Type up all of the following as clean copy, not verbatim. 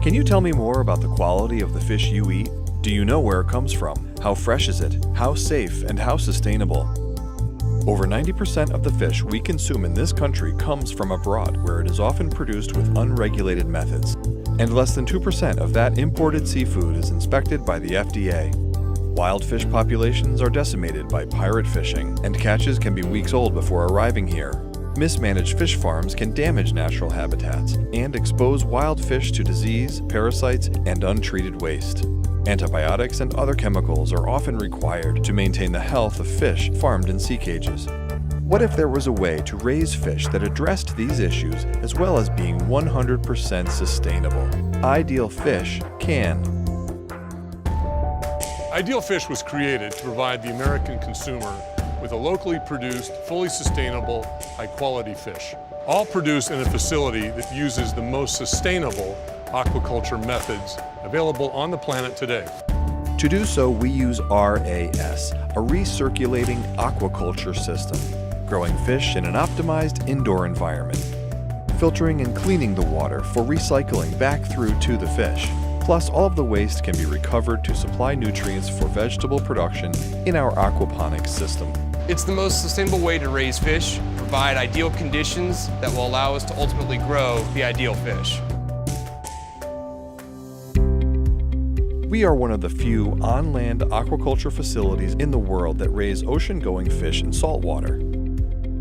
Can you tell me more about the quality of the fish you eat? Do you know where it comes from? How fresh is it? How safe and how sustainable? Over 90% of the fish we consume in this country comes from abroad, where it is often produced with unregulated methods. And less than 2% of that imported seafood is inspected by the FDA. Wild fish populations are decimated by pirate fishing, and catches can be weeks old before arriving here. Mismanaged fish farms can damage natural habitats and expose wild fish to disease, parasites, and untreated waste. Antibiotics and other chemicals are often required to maintain the health of fish farmed in sea cages. What if there was a way to raise fish that addressed these issues as well as being 100% sustainable? Ideal Fish can. Ideal Fish was created to provide the American consumer with a locally produced, fully sustainable, high-quality fish. All produced in a facility that uses the most sustainable aquaculture methods available on the planet today. To do so, we use RAS, a recirculating aquaculture system, growing fish in an optimized indoor environment, filtering and cleaning the water for recycling back through to the fish. Plus, all of the waste can be recovered to supply nutrients for vegetable production in our aquaponics system. It's the most sustainable way to raise fish, provide ideal conditions that will allow us to ultimately grow the ideal fish. We are one of the few on-land aquaculture facilities in the world that raise ocean-going fish in saltwater.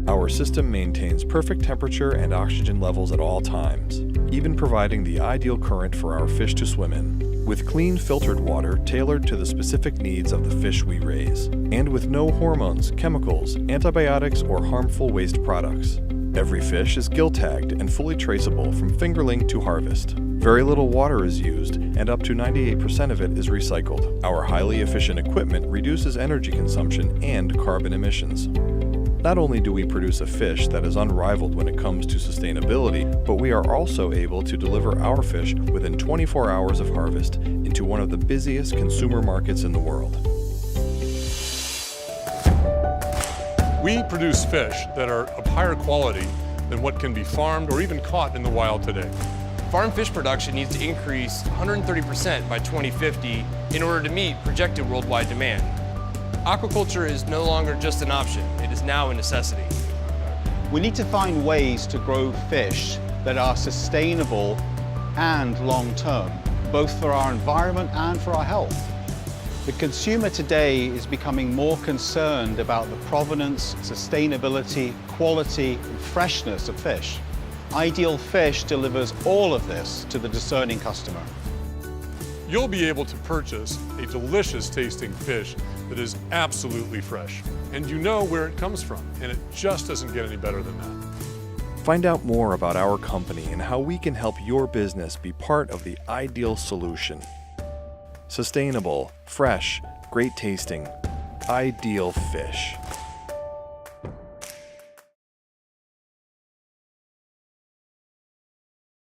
Our system maintains perfect temperature and oxygen levels at all times, even providing the ideal current for our fish to swim in, with clean filtered water tailored to the specific needs of the fish we raise, and with no hormones, chemicals, antibiotics, or harmful waste products. Every fish is gill tagged and fully traceable from fingerling to harvest. Very little water is used, and up to 98% of it is recycled. Our highly efficient equipment reduces energy consumption and carbon emissions. Not only do we produce a fish that is unrivaled when it comes to sustainability, but we are also able to deliver our fish within 24 hours of harvest into one of the busiest consumer markets in the world. We produce fish that are of higher quality than what can be farmed or even caught in the wild today. Farm fish production needs to increase 130% by 2050 in order to meet projected worldwide demand. Aquaculture is no longer just an option, it is now a necessity. We need to find ways to grow fish that are sustainable and long-term, both for our environment and for our health. The consumer today is becoming more concerned about the provenance, sustainability, quality, and freshness of fish. Ideal Fish delivers all of this to the discerning customer. You'll be able to purchase a delicious tasting fish that is absolutely fresh, and you know where it comes from, and it just doesn't get any better than that. Find out more about our company and how we can help your business be part of the ideal solution. Sustainable, fresh, great tasting, Ideal Fish.